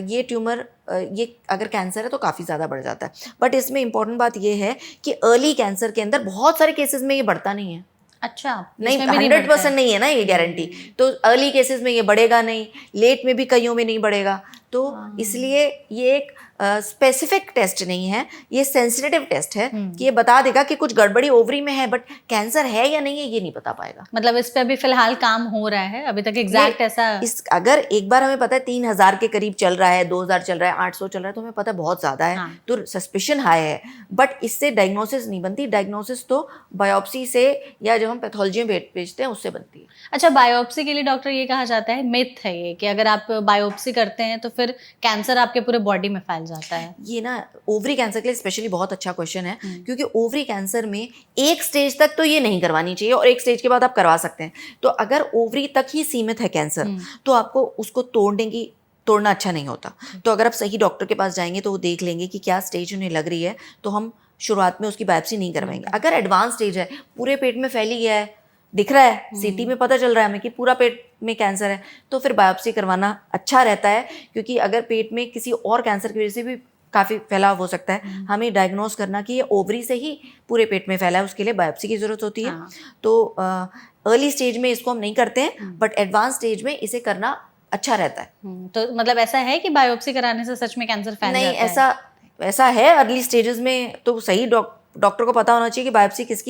ये ट्यूमर, ये अगर कैंसर है तो काफ़ी ज़्यादा बढ़ जाता है। बट इसमें इंपॉर्टेंट बात ये है कि अर्ली कैंसर के अंदर बहुत सारे केसेस में ये बढ़ता नहीं है। अच्छा, नहीं, 100% नहीं है ना ये गारंटी। तो अर्ली केसेस में ये बढ़ेगा नहीं, लेट में भी कईयों में नहीं बढ़ेगा। तो इसलिए ये एक स्पेसिफिक टेस्ट नहीं है, ये सेंसिटिव टेस्ट है कि ये बता देगा कि कुछ गड़बड़ी ओवरी में है, बट कैंसर है या नहीं है ये नहीं बता पाएगा। मतलब इस पे अभी फिलहाल काम हो रहा है, अभी तक एग्जैक्ट ऐसा अगर एक बार हमें पता है 3000 के करीब चल रहा है, 2000 चल रहा है, 800 चल रहा है, तो हमें पता है बहुत ज़्यादा है। तो सस्पिशन हाई है, बट इससे डायग्नोसिस नहीं बनती। डायग्नोसिस तो बायोप्सी से या जब हम पैथोलॉजी में भेजते हैं उससे बनती है। अच्छा, बायोप्सी के लिए डॉक्टर ये कहा जाता है, मिथ है ये, कि अगर आप बायोप्सी करते हैं तो फिर कैंसर आपके पूरे बॉडी में फैल जाता है। ये ना ओवरी कैंसर के लिए स्पेशली बहुत अच्छा क्वेश्चन है, क्योंकि ओवरी कैंसर में एक स्टेज तक तो ये नहीं करवानी चाहिए और एक स्टेज के बाद आप करवा सकते हैं। तो अगर ओवरी तक ही सीमित है कैंसर तो आपको उसको तोड़ना अच्छा नहीं होता। तो अगर आप सही डॉक्टर के पास जाएंगे तो वो देख लेंगे कि क्या स्टेज उन्हें लग रही है, तो हम शुरुआत में उसकी बायोप्सी नहीं करवाएंगे। अगर एडवांस स्टेज है, पूरे पेट में फैली गया है, दिख रहा है, सीटी में पता चल रहा है हमें कि पूरा पेट में कैंसर है, तो फिर बायोप्सी करवाना अच्छा रहता है। क्योंकि अगर पेट में किसी और कैंसर की वजह से भी काफ़ी फैलाव हो सकता है, हमें डायग्नोस करना कि ये ओवरी से ही पूरे पेट में फैला है, उसके लिए बायोप्सी की ज़रूरत होती है। तो अर्ली स्टेज में इसको हम नहीं करते हैं, बट एडवांस स्टेज में इसे करना अच्छा रहता है। तो मतलब ऐसा है कि बायोप्सी कराने से सच में कैंसर फैल नहीं, जाता है? ऐसा है अर्ली स्टेजेस में तो सही डॉक्टर को पता होना चाहिए कि बायोप्सी किस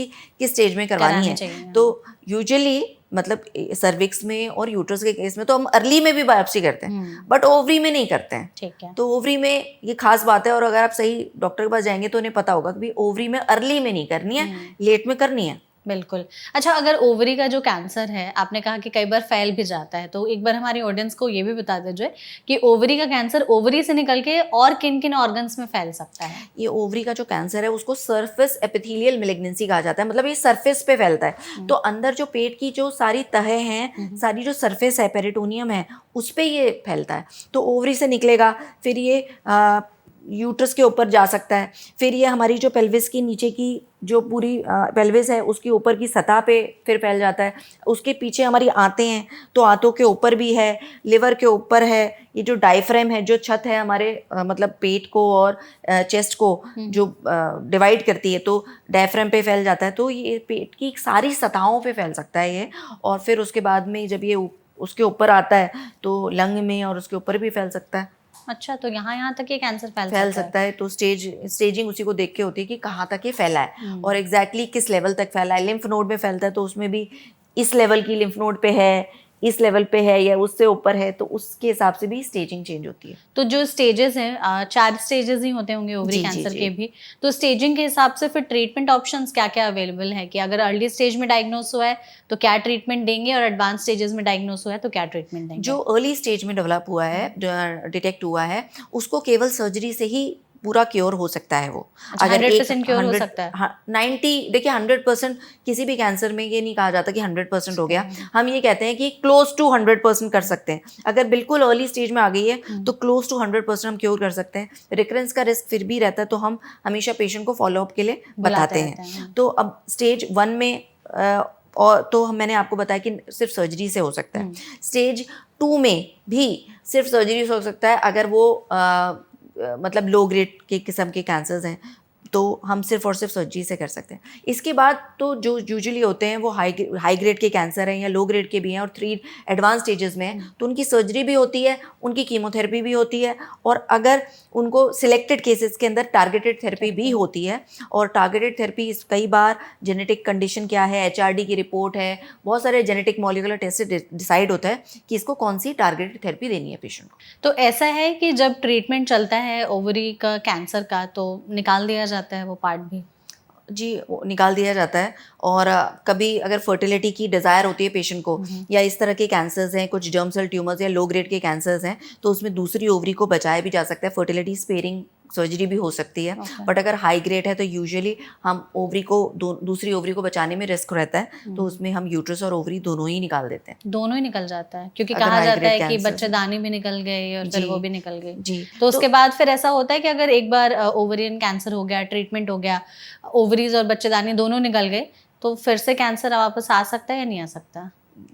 स्टेज में करवानी है। तो यूजुअली मतलब सर्विक्स में और यूट्रस के केस में तो हम अर्ली में भी बायोप्सी करते हैं, बट ओवरी में नहीं करते हैं। ठीक है। तो ओवरी में ये खास बात है, और अगर आप सही डॉक्टर के पास जाएंगे तो उन्हें पता होगा कि ओवरी में अर्ली में नहीं करनी है, लेट में करनी है। बिल्कुल। अच्छा, अगर ओवरी का जो कैंसर है, आपने कहा कि कई बार फैल भी जाता है, तो एक बार हमारी ऑडियंस को ये भी बता दीजिए कि ओवरी का कैंसर ओवरी से निकल के और किन किन ऑर्गन्स में फैल सकता है? ये ओवरी का जो कैंसर है उसको सरफेस एपिथेलियल मैलिग्नेंसी कहा जाता है। मतलब ये सरफेस पे फैलता है। तो अंदर जो पेट की जो सारी तहें हैं, सारी जो सरफेस है, पेरिटोनियम है, उस पे ये फैलता है। तो ओवरी से निकलेगा, फिर ये यूट्रस के ऊपर जा सकता है, फिर ये हमारी जो पेल्विस की नीचे की जो पूरी पेल्विस है उसके ऊपर की सतह पे फिर फैल जाता है। उसके पीछे हमारी आंतें हैं, तो आंतों के ऊपर भी है, लिवर के ऊपर है, ये जो डायफ्राम है, जो छत है हमारे मतलब पेट को और चेस्ट को जो डिवाइड करती है, तो डायफ्राम पे फैल जाता है। तो ये पेट की सारी सतहों पे फैल सकता है ये। और फिर उसके बाद में जब ये उसके ऊपर आता है तो लंग में और उसके ऊपर भी फैल सकता है। अच्छा, तो यहाँ तक ये कैंसर फैल सकता है। तो स्टेजिंग उसी को देख के होती है कि कहाँ तक ये फैला है और एग्जैक्टली किस लेवल तक फैला है। लिम्फ नोड में फैलता है तो उसमें भी इस लेवल की लिम्फ नोड पे है, इस लेवल पे है या उससे ऊपर है, तो उसके हिसाब से भी स्टेजिंग चेंज होती है। तो जो स्टेजेस हैं 4 स्टेजेस ही होते होंगे ओवरी जी, कैंसर जी, के जी। भी, तो स्टेजिंग के हिसाब से फिर ट्रीटमेंट ऑप्शंस क्या क्या अवेलेबल है कि अगर अर्ली स्टेज में डायग्नोस हुआ है तो क्या ट्रीटमेंट देंगे और एडवांस स्टेजेस में डायग्नोस हुआ है तो क्या ट्रीटमेंट देंगे? जो अर्ली स्टेज में डेवलप हुआ है, डिटेक्ट हुआ है, उसको केवल सर्जरी से ही पूरा क्योर हो सकता है वो। अच्छा, अगर 100% क्योर हो सकता है? 90, देखिए 100% किसी भी कैंसर में ये नहीं कहा जाता कि 100% हो गया। हम्म। हम ये कहते हैं कि क्लोज टू 100% कर सकते हैं। अगर बिल्कुल अर्ली स्टेज में आ गई है तो क्लोज टू 100% हम क्योर कर सकते हैं। रिकरेंस का रिस्क फिर भी रहता है, तो हम हमेशा पेशेंट को फॉलोअप के लिए बुलाते बताते रहते हैं। हैं। तो अब स्टेज 1 में और तो मैंने आपको बताया कि सिर्फ सर्जरी से हो सकता है। स्टेज 2 में भी सिर्फ सर्जरी से हो सकता है अगर वो मतलब लो ग्रेड के किस्म के कैंसर्स हैं, तो हम सिर्फ और सिर्फ सर्जरी से कर सकते हैं। इसके बाद तो जो यूजुअली होते हैं वो हाई ग्रेड के कैंसर हैं या लो ग्रेड के भी हैं और 3 एडवांस स्टेजेस में हैं, तो उनकी सर्जरी भी होती है, उनकी कीमोथेरेपी भी होती है, और अगर उनको सिलेक्टेड केसेस के अंदर टारगेटेड थेरेपी भी होती है। और टारगेटेड थेरेपी कई बार जेनेटिक कंडीशन क्या है, HRD की रिपोर्ट है, बहुत सारे जेनेटिक मॉलिक्यूलर टेस्ट से डिसाइड होता है कि इसको कौन सी टारगेटेड थेरेपी देनी है पेशेंट को। तो ऐसा है कि जब ट्रीटमेंट चलता है ओवरी का कैंसर का तो निकाल दिया जाता है वो पार्ट भी? जी, वो निकाल दिया जाता है। और कभी अगर फर्टिलिटी की डिज़ायर होती है पेशेंट को, या इस तरह के कैंसर्स हैं, कुछ जर्म सेल ट्यूमर्स या लो ग्रेड के कैंसर्स हैं, तो उसमें दूसरी ओवरी को बचाया भी जा सकता है। फर्टिलिटी स्पेयरिंग सर्जरी भी हो सकती है। बट अगर हाई ग्रेड है तो यूजुअली हम ओवरी को दूसरी ओवरी को बचाने में रिस्क रहता है, तो उसमें हम यूट्रस और ओवरी दोनों ही निकाल देते हैं। दोनों ही निकल जाता है क्योंकि अगर कहा high जाता grade है कि cancer बच्चेदानी भी निकल गई और फिर जी, वो भी निकल गई। जी। तो उसके बाद फिर ऐसा होता है कि अगर एक बार ओवरियन कैंसर हो गया, ट्रीटमेंट हो गया, ओवरीज और बच्चेदानी दोनों निकल गए, तो फिर से कैंसर वापस आ सकता है या नहीं आ सकता?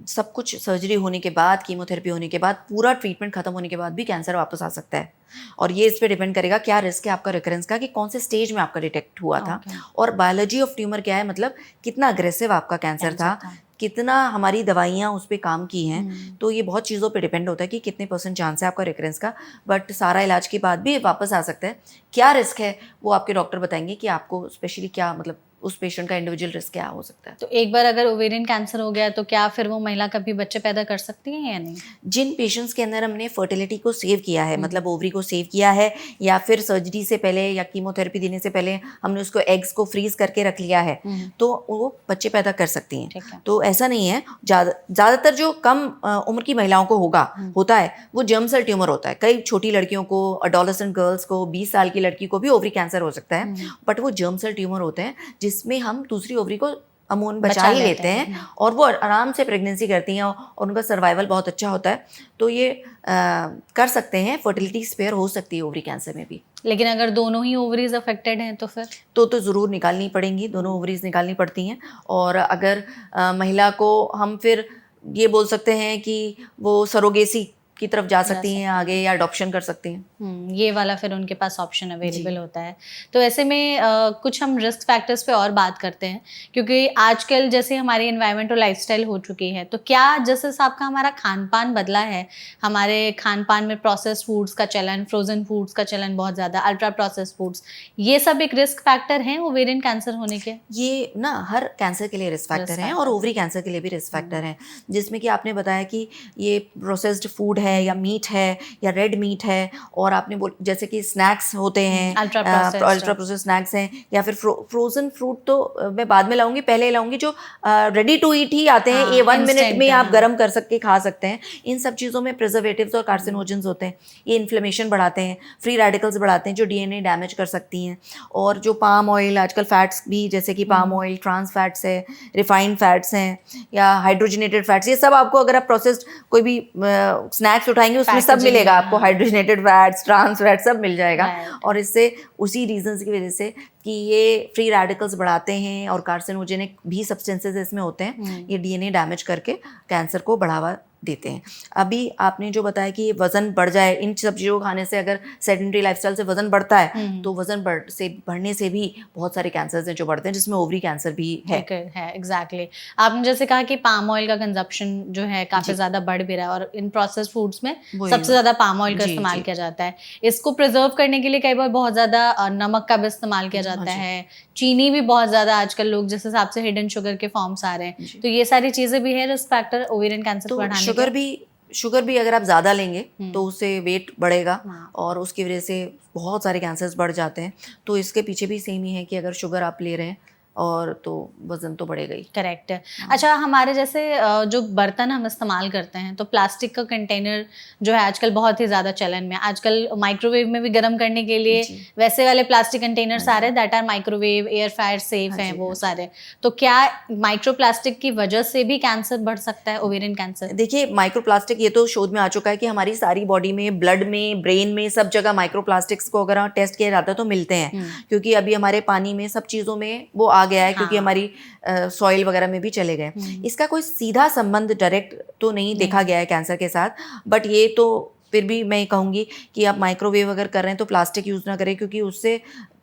सब कुछ सर्जरी होने के बाद, कीमोथेरेपी होने के बाद, पूरा ट्रीटमेंट खत्म होने के बाद भी कैंसर वापस आ सकता है। और ये इस पे डिपेंड करेगा क्या रिस्क है आपका रिकरेंस का, कि कौन से स्टेज में आपका डिटेक्ट हुआ था, और बायोलॉजी ऑफ ट्यूमर क्या है, मतलब कितना अग्रेसिव आपका कैंसर था, कितना हमारी दवाइयाँ उस पर काम की हैं। तो ये बहुत चीज़ों पे डिपेंड होता है कि कितने % चांस है आपका रिकरेंस का। बट सारा इलाज के बाद भी वापस आ सकता है। क्या रिस्क है वो आपके डॉक्टर बताएंगे कि आपको स्पेशली क्या, मतलब उस पेशेंट का इंडिविजुअल रिस्क क्या हो सकता है। तो एक बार अगर ओवेरियन कैंसर हो गया तो क्या फिर वो महिला कभी बच्चे पैदा कर सकती है या नहीं? जिन पेशेंट्स के अंदर हमने फर्टिलिटी को सेव किया है, मतलब ओवरी को सेव किया है, या फिर सर्जरी से पहले या कीमोथेरेपी देने से पहले हमने उसको एग्स को फ्रीज करके रख लिया है, तो वो बच्चे पैदा कर सकती हैं। तो ऐसा नहीं है। ज़्यादातर जो कम उम्र की महिलाओं को होता है वो जर्म सेल ट्यूमर होता है। कई छोटी लड़कियों को, अडोलेसेंट गर्ल्स को, 20 साल की लड़की को भी ओवरी कैंसर हो सकता है, बट वो जर्म सेल ट्यूमर होते हैं जिसमें हम दूसरी ओवरी को अमून बचा ही लेते हैं, और वो आराम से प्रेगनेंसी करती हैं और उनका सर्वाइवल बहुत अच्छा होता है। तो ये कर सकते हैं, फर्टिलिटी स्पेयर हो सकती है ओवरी कैंसर में भी। लेकिन अगर दोनों ही ओवरीज अफेक्टेड हैं तो फिर तो ज़रूर निकालनी पड़ेंगी, दोनों ओवरीज निकालनी पड़ती हैं। और अगर महिला को हम फिर ये बोल सकते हैं कि वो सरोगेसी की तरफ जा सकती हैं आगे, या अडॉप्शन कर सकती हैं। ये वाला फिर उनके पास ऑप्शन अवेलेबल होता है। तो ऐसे में कुछ हम रिस्क फैक्टर्स पे और बात करते हैं, क्योंकि आजकल जैसे हमारी एनवायरनमेंट और लाइफस्टाइल हो चुकी है, तो क्या जिस हिसाब का हमारा खान पान बदला है, हमारे खान पान में प्रोसेस्ड फूड्स का चलन, फ्रोजन फूड्स का चलन बहुत ज़्यादा, अल्ट्रा प्रोसेस्ड फूड्स, ये सब एक रिस्क फैक्टर हैं ओवेरियन कैंसर होने के? ये ना हर कैंसर के लिए रिस्क फैक्टर हैं, और ओवरी कैंसर के लिए भी रिस्क फैक्टर हैं, जिसमें कि आपने बताया कि ये प्रोसेस्ड फूड है या मीट है या रेड मीट है, और आपने जैसे कि स्नैक्स होते हैं, अल्ट्रा प्रोसेस्ड स्नैक्स हैं, या फिर फ्रोजन फ्रूट तो मैं बाद में लाऊंगी, पहले लाऊंगी जो रेडी टू ईट ही आते हैं, ये 1 मिनट में आप गर्म कर सकते खा सकते हैं। इन सब चीज़ों में प्रिजर्वेटिव्स और कार्सिनोजेंस होते हैं, ये इन्फ्लेमेशन बढ़ाते हैं, फ्री रेडिकल्स बढ़ाते हैं जो DNA डैमेज कर सकती हैं। और जो पाम ऑयल, आजकल फैट्स भी, जैसे कि पाम ऑयल, ट्रांस फैट्स है, रिफाइंड फैट्स हैं, या हाइड्रोजनेटेड फैट्स, ये सब आपको अगर आप प्रोसेस्ड कोई भी स्नैक्स उठाएंगे उसमें सब मिलेगा आपको, हाइड्रोजनेटेड फैट्स, ट्रांस फैट्स सब मिल जाएगा। और इससे उसी रीजंस की वजह से कि ये फ्री रेडिकल्स बढ़ाते हैं और कार्सिनोजेनिक भी सब्सटेंसेस इसमें होते हैं, ये DNA डैमेज करके कैंसर को बढ़ावा देते हैं। अभी आपने जो बताया कि वज़न बढ़ जाए, इन सब चीज़ों खाने से अगर सेडेंटरी लाइफस्टाइल से वज़न बढ़ता है, तो वज़न बढ़ने से भी बहुत सारे कैंसर्स हैं जो बढ़ते हैं, जिसमें ओवरी कैंसर भी है। एग्जैक्टली। आपने जैसे कहा कि पाम ऑयल का कंजप्शन जो है काफ़ी ज़्यादा बढ़ भी रहा है, और इन प्रोसेस्ड फूड्स में सबसे ज़्यादा पाम ऑयल का इस्तेमाल किया जाता है। इसको प्रिजर्व करने के लिए कई बार बहुत ज़्यादा नमक का भी इस्तेमाल किया जाता जाता हाँ जी। है, चीनी भी बहुत ज़्यादा आजकल लोग जिस हिसाब से हिडन शुगर के फॉर्म्स आ रहे हैं, जी। तो ये सारी चीज़ें भी है रिस्क फैक्टर ओवेरियन कैंसर को तो बढ़ाने शुगर भी अगर आप ज़्यादा लेंगे तो उससे वेट बढ़ेगा हाँ। और उसकी वजह से बहुत सारे कैंसर्स बढ़ जाते हैं। तो इसके पीछे भी सेम ही है कि अगर शुगर आप ले रहे हैं और तो वज़न तो बढ़ेगा ही। करेक्ट। हाँ। अच्छा, हमारे जैसे जो बर्तन हम इस्तेमाल करते हैं तो प्लास्टिक का कंटेनर जो है आजकल बहुत ही ज़्यादा चलन में है। आजकल माइक्रोवेव में भी गर्म करने के लिए जी। वैसे वाले प्लास्टिक कंटेनर्स हाँ आ जी। रहे हैं that are microwave air fryer safe हाँ हैं जी, वो हाँ जी। सारे। तो क्या माइक्रो प्लास्टिक की वजह से भी कैंसर बढ़ सकता है, ओवेरियन कैंसर? देखिए, माइक्रोप्लास्टिक ये तो शोध में आ चुका है कि हमारी सारी बॉडी में, ब्लड में, ब्रेन में, सब जगह माइक्रोप्लास्टिक्स को अगर टेस्ट किया जाता है तो मिलते हैं। क्योंकि अभी हमारे पानी में, सब चीज़ों में वो आ गया है, क्योंकि हाँ। हमारी सॉइल वगैरह में भी चले गए। इसका कोई सीधा संबंध डायरेक्ट तो नहीं देखा गया है कैंसर के साथ, बट ये तो फिर भी मैं कहूँगी कि आप माइक्रोवेव अगर कर रहे हैं तो प्लास्टिक यूज़ ना करें, क्योंकि उससे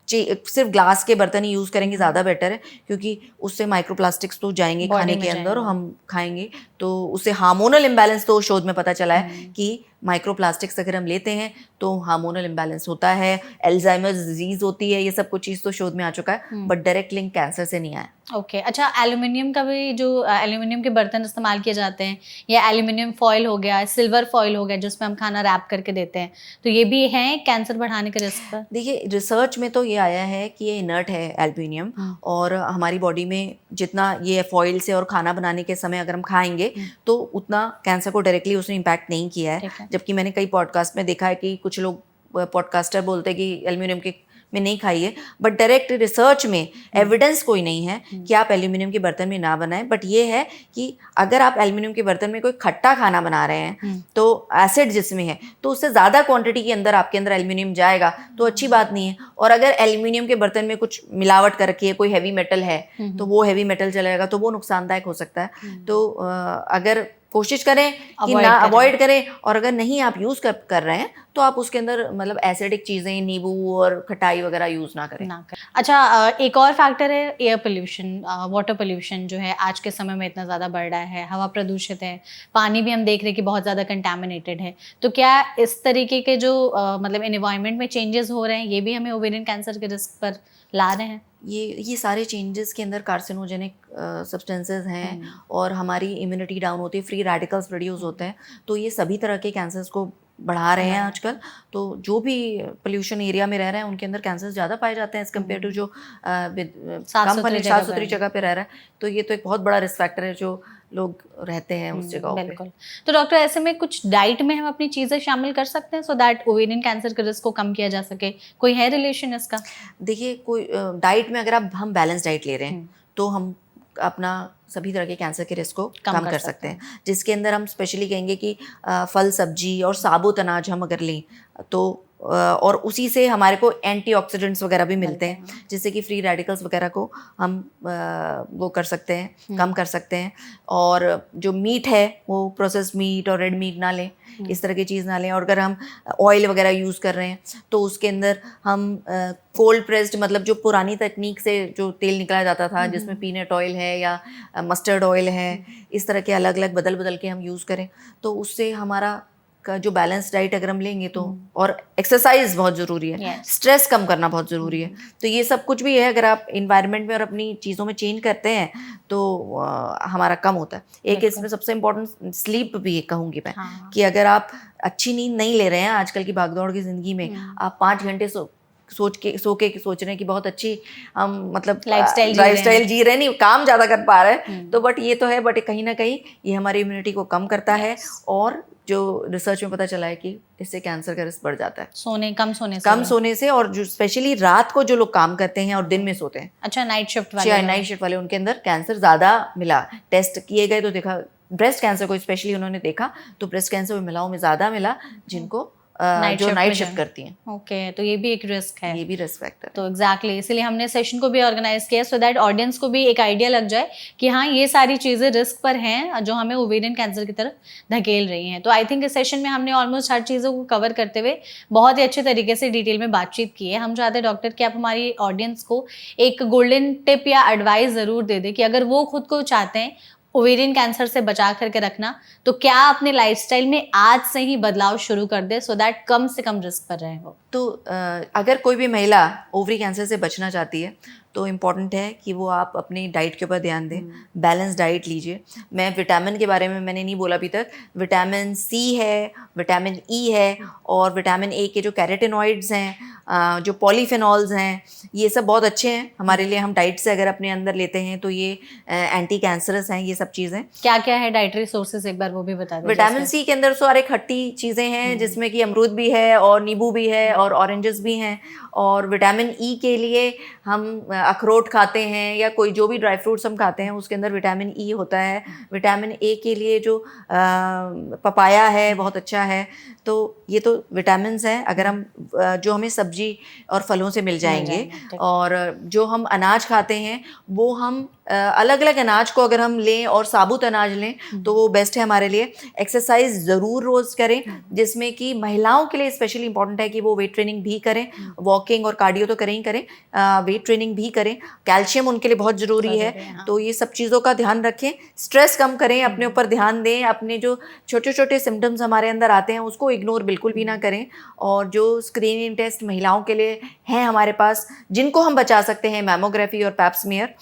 सिर्फ ग्लास के बर्तन ही यूज़ करेंगे ज़्यादा बेटर है, क्योंकि उससे माइक्रोप्लास्टिक्स तो जाएंगे बॉडी खाने में के अंदर और जाएंगे। हम खाएंगे तो उससे हार्मोनल इम्बैलेंस, तो शोध में पता चला है कि माइक्रोप्लास्टिक्स अगर हम लेते हैं तो हार्मोनल इम्बैलेंस होता है, अल्जाइमर्स डिजीज होती है, ये सब कुछ चीज़ तो शोध में आ चुका है, बट डायरेक्ट लिंक कैंसर से नहीं आया। ओके। अच्छा, एल्यूमिनियम का भी जो एल्यूमिनियम के बर्तन इस्तेमाल किए जाते हैं या एल्यूमिनियम फॉयल हो गया, सिल्वर फॉयल हो गया जिसमें हम खाना रैप करके देते हैं, तो ये भी हैं कैंसर बढ़ाने के रिस्क पर? देखिए, रिसर्च में तो ये आया है कि ये इनर्ट है एल्यूमिनियम, और हमारी बॉडी में जितना ये फॉइल से और खाना बनाने के समय अगर हम खाएंगे तो उतना कैंसर को डायरेक्टली उसने इम्पैक्ट नहीं किया है। जबकि मैंने कई पॉडकास्ट में देखा है कि कुछ लोग पॉडकास्टर बोलते हैं कि एल्यूमिनियम के में नहीं खाइए, बट डायरेक्ट रिसर्च में एविडेंस कोई नहीं है कि आप एल्यूमिनियम के बर्तन में ना बनाएं। बट ये है कि अगर आप एल्यूमिनियम के बर्तन में कोई खट्टा खाना बना रहे हैं तो एसिड जिसमें है तो उससे ज़्यादा क्वांटिटी के अंदर आपके अंदर एल्यूमिनियम जाएगा तो अच्छी बात नहीं है। और अगर एल्यूमिनियम के बर्तन में कुछ मिलावट कर रखी है, कोई हैवी मेटल है तो वो हैवी मेटल चलेगा तो वो नुकसानदायक हो सकता है। तो अगर कोशिश करें कि ना अवॉइड करें, और अगर नहीं आप यूज़ कर रहे हैं तो आप उसके अंदर मतलब एसिडिक चीज़ें, नींबू और खटाई वगैरह यूज़ ना करें। अच्छा, एक और फैक्टर है एयर पोल्यूशन, वाटर पोल्यूशन जो है आज के समय में इतना ज़्यादा बढ़ रहा है, हवा प्रदूषित है, पानी भी हम देख रहे हैं कि बहुत ज़्यादा कंटामिनेटेड है। तो क्या इस तरीके के जो मतलब एनवायरनमेंट में चेंजेस हो रहे हैं ये भी हमें ओवेरियन कैंसर के रिस्क पर ला रहे हैं? ये सारे चेंजेस के अंदर कार्सिनोजेनिक सब्सटेंसेस हैं और हमारी इम्यूनिटी डाउन होती है, फ्री रेडिकल्स प्रोड्यूस होते हैं, तो ये सभी तरह के कैंसर्स को बढ़ा रहे हैं आजकल। तो जो भी पोल्यूशन एरिया में रह रहे हैं उनके अंदर कैंसर ज़्यादा पाए जाते हैं एज़ कम्पेयर टू जो साफ सुथरी जगह पे रह रहा है। तो ये तो एक बहुत बड़ा रिस्क फैक्टर है जो लोग रहते हैं उस जगह पे। बिल्कुल। तो डॉक्टर, ऐसे में कुछ डाइट में हम अपनी चीज़ें शामिल कर सकते हैं सो दैट ओवेरियन कैंसर के रिस्क को कम किया जा सके? कोई है रिलेशन इसका? देखिए, कोई डाइट में अगर हम बैलेंस डाइट ले रहे हैं तो हम अपना सभी तरह के कैंसर के रिस्क को कम कर सकते हैं, जिसके अंदर हम स्पेशली कहेंगे कि फल, सब्जी और साबुत अनाज हम अगर लें तो और उसी से हमारे को एंटीऑक्सीडेंट्स वगैरह भी मिलते हैं, जिससे कि फ्री रेडिकल्स वगैरह को हम वो कर सकते हैं, कम कर सकते हैं। और जो मीट है वो प्रोसेस्ड मीट और रेड मीट ना लें, इस तरह की चीज़ ना लें। और अगर हम ऑयल वगैरह यूज़ कर रहे हैं तो उसके अंदर हम कोल्ड प्रेस्ड, मतलब जो पुरानी तकनीक से जो तेल निकाला जाता था जिसमें पीनट ऑयल है या मस्टर्ड ऑयल है, इस तरह के अलग अलग बदल बदल के हम यूज़ करें तो उससे हमारा का जो बैलेंस डाइट अगर हम लेंगे तो, और एक्सरसाइज बहुत ज़रूरी है, स्ट्रेस कम करना बहुत ज़रूरी है। तो ये सब कुछ भी है, अगर आप इन्वायरमेंट में और अपनी चीज़ों में चेंज करते हैं तो हमारा कम होता है। एक इसमें सबसे इम्पोर्टेंट स्लीप भी कहूँगी मैं, कि अगर आप अच्छी नींद नहीं ले रहे हैं आजकल की भागदौड़ की ज़िंदगी में, आप 5 घंटे सोच रहे हैं कि बहुत अच्छी हम मतलब लाइफस्टाइल जी रहे हैं, नहीं काम ज़्यादा कर पा रहे हैं, तो बट ये तो है, बट कहीं ना कहीं ये हमारी इम्यूनिटी को कम करता है। और जो रिसर्च में पता चला है कि इससे कैंसर का रिस्क बढ़ जाता है कम सोने से, और जो स्पेशली रात को जो लोग काम करते हैं और दिन में सोते हैं, अच्छा नाइट शिफ्ट वाले उनके अंदर कैंसर ज़्यादा मिला। टेस्ट किए गए तो देखा ब्रेस्ट कैंसर को स्पेशली उन्होंने देखा तो ब्रेस्ट कैंसर महिलाओं में ज़्यादा मिला जिनको जो नाइट शिफ्ट करती हैं। ओके, तो ये भी एक रिस्क है, ये भी रिस्क फैक्टर। तो एग्जैक्टली इसीलिए हमने सेशन को भी ऑर्गेनाइज किया सो दैट ऑडियंस को भी एक आइडिया लग जाए कि हाँ ये सारी चीज़ें रिस्क पर हैं जो हमें ओवेरियन कैंसर की तरफ धकेल रही हैं। तो आई थिंक इस सेशन में हमने ऑलमोस्ट हर चीज़ों को कवर करते हुए बहुत ही अच्छे तरीके से डिटेल में बातचीत की है। हम चाहते हैं डॉक्टर कि आप हमारी ऑडियंस को एक गोल्डन टिप या एडवाइस ज़रूर दे दें कि अगर वो खुद को चाहते हैं ओवेरियन कैंसर से बचा करके रखना, तो क्या अपने लाइफस्टाइल में आज से ही बदलाव शुरू कर दे सो दैट कम से कम रिस्क पर रहे हो? तो अगर कोई भी महिला ओवरी कैंसर से बचना चाहती है तो इम्पॉर्टेंट है कि वो आप अपनी डाइट के ऊपर ध्यान दें, बैलेंस डाइट लीजिए। मैं विटामिन के बारे में मैंने नहीं बोला अभी तक। विटामिन सी है, विटामिन ई है, और विटामिन ए के जो कैरोटीनॉइड्स हैं, जो पॉलीफेनॉल्स हैं, ये सब बहुत अच्छे हैं हमारे लिए। हम डाइट से अगर अपने अंदर लेते हैं तो ये एंटी कैंसरस हैं ये सब चीज़ें। क्या क्या है डाइटरी सोर्सेज, एक बार वो भी बता दो। विटामिन सी के अंदर सारे खट्टी चीज़ें हैं जिसमें कि अमरूद भी है और नींबू भी है और ऑरेंजेस भी हैं। और विटामिन ई के लिए हम अखरोट खाते हैं या कोई जो भी ड्राई फ्रूट्स हम खाते हैं उसके अंदर विटामिन ई होता है। विटामिन ए के लिए जो पपाया है बहुत अच्छा है। तो ये तो विटामिन्स हैं अगर हम जो हमें सब्जी और फलों से मिल जाएंगे। और जो हम अनाज खाते हैं वो हम अलग अलग अनाज को अगर हम लें और साबुत अनाज लें तो वो बेस्ट है हमारे लिए। एक्सरसाइज ज़रूर रोज़ करें, जिसमें कि महिलाओं के लिए स्पेशली इंपॉर्टेंट है कि वो वेट ट्रेनिंग भी करें, वॉकिंग और कार्डियो तो करें ही करें, वेट ट्रेनिंग भी करें। कैल्शियम उनके लिए बहुत ज़रूरी है। तो ये सब चीज़ों का ध्यान रखें, स्ट्रेस कम करें, अपने ऊपर ध्यान दें, अपने जो छोटे छोटे सिम्टम्स हमारे अंदर आते हैं उसको इग्नोर बिल्कुल भी ना करें। और जो स्क्रीनिंग टेस्ट महिलाओं के लिए हैं हमारे पास जिनको हम बचा सकते हैं, मैमोग्राफी और पैप स्मीयर,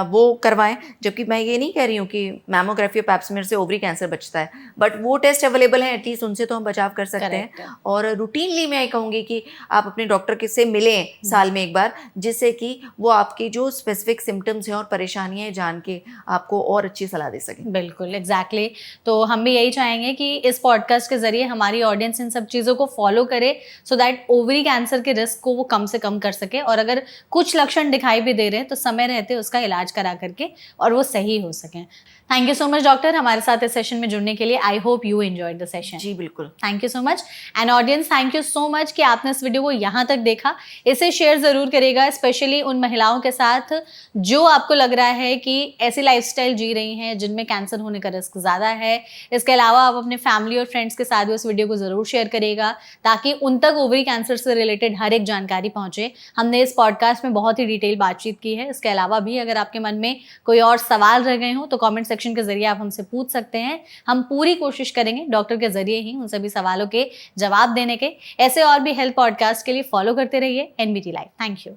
वो करवाएं। जबकि मैं ये नहीं कह रही हूँ कि मैमोग्राफी और पैप स्मीयर से ओवरी कैंसर बचता है, बट वो टेस्ट अवेलेबल हैं, एटलीस्ट उनसे तो हम बचाव कर सकते हैं। और रूटीनली मैं ये कहूँगी कि आप अपने डॉक्टर के से मिलें साल में एक बार, जिससे कि वो आपकी जो स्पेसिफिक सिम्टम्स हैं और परेशानियाँ जान के आपको और अच्छी सलाह दे सकें। बिल्कुल, एग्जैक्टली। तो हम भी यही चाहेंगे कि इस पॉडकास्ट के जरिए हमारी ऑडियंस इन सब चीज़ों को फॉलो करे सो दैट ओवरी कैंसर के रिस्क को वो कम से कम कर सके। और अगर कुछ लक्षण दिखाई भी दे रहे हैं तो समय रहते उसका इलाज करा करके और वो सही हो सकें। Thank you so much doctor हमारे साथ इस सेशन में जुड़ने के लिए। I hope you enjoyed the session. जी बिल्कुल, thank you so much. And audience, thank you so much कि आपने इस वीडियो को यहाँ तक देखा। इसे शेयर ज़रूर करेगा, स्पेशली उन महिलाओं के साथ जो आपको लग रहा है कि ऐसी लाइफस्टाइल जी रही हैं जिनमें कैंसर होने का रिस्क ज़्यादा है। इसके अलावा आप अपने फैमिली और फ्रेंड्स के साथ भी उस वीडियो को ज़रूर शेयर करेगा ताकि उन तक ओवरी कैंसर से रिलेटेड हर एक जानकारी पहुँचे। हमने इस पॉडकास्ट में बहुत ही डिटेल बातचीत की है। इसके अलावा भी अगर आपके मन में कोई और सवाल रह गए हो तो कमेंट सेक्शन के जरिए आप हमसे पूछ सकते हैं। हम पूरी कोशिश करेंगे डॉक्टर के जरिए ही उन सभी सवालों के जवाब देने के। ऐसे और भी हेल्थ पॉडकास्ट के लिए फॉलो करते रहिए NBT लाइव। Thank you.